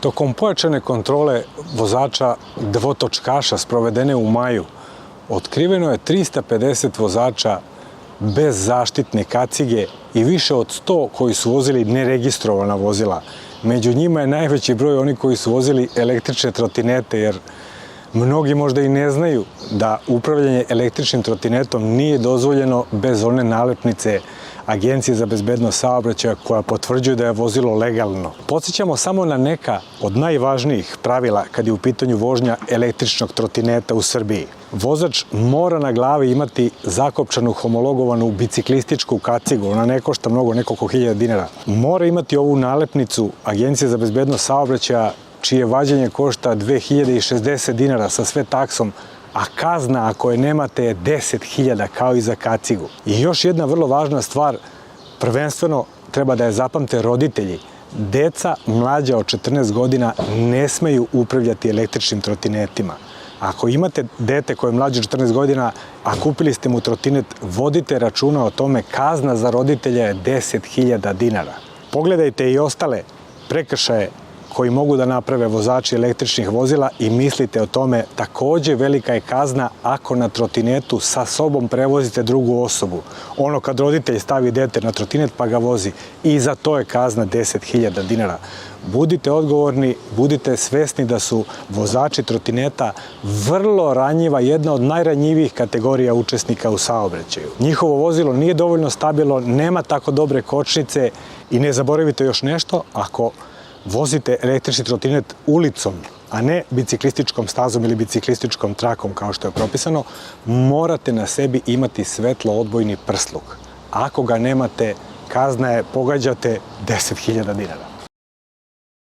Tokom pojačane kontrole vozača dvotočkaša sprovedene u maju, otkriveno je 350 vozača bez zaštitne kacige i više od 100 koji su vozili neregistrovana vozila. Među njima je najveći broj oni koji su vozili električne trotinete, jer mnogi možda i ne znaju da upravljanje električnim trotinetom nije dozvoljeno bez one nalepnice Agencije za bezbednost saobraćaja koja potvrđuje da je vozilo legalno. Podsjećamo samo na neka od najvažnijih pravila kad je u pitanju vožnja električnog trotineta u Srbiji. Vozač mora na glavi imati zakopčanu homologovanu biciklističku kacigu, ona ne košta mnogo, nekoliko hiljada dinara. Mora imati ovu nalepnicu Agencije za bezbednost saobraćaja čije vađenje košta 2060 dinara sa sve taksom, a kazna ako je nemate je 10.000 kao i za kacigu. I još jedna vrlo važna stvar, prvenstveno treba da je zapamte roditelji. Deca mlađa od 14 godina ne smeju upravljati električnim trotinetima. Ako imate dete koje je mlađe od 14 godina, a kupili ste mu trotinet, vodite računa o tome, kazna za roditelja je 10.000 dinara. Pogledajte i ostale prekršaje koji mogu da naprave vozači električnih vozila i mislite o tome, takođe velika je kazna ako na trotinetu sa sobom prevozite drugu osobu. Ono kad roditelj stavi dete na trotinet pa ga vozi, i za to je kazna 10.000 dinara. Budite odgovorni, budite svesni da su vozači trotineta vrlo ranjiva, jedna od najranjivijih kategorija učesnika u saobraćaju. Njihovo vozilo nije dovoljno stabilno, nema tako dobre kočnice i ne zaboravite još nešto, ako vozite električni trotinet ulicom, a ne biciklističkom stazom ili biciklističkom trakom kao što je propisano, morate na sebi imati svetlo-odbojni prsluk. Ako ga nemate, kazna je, pogađate 10.000 dinara.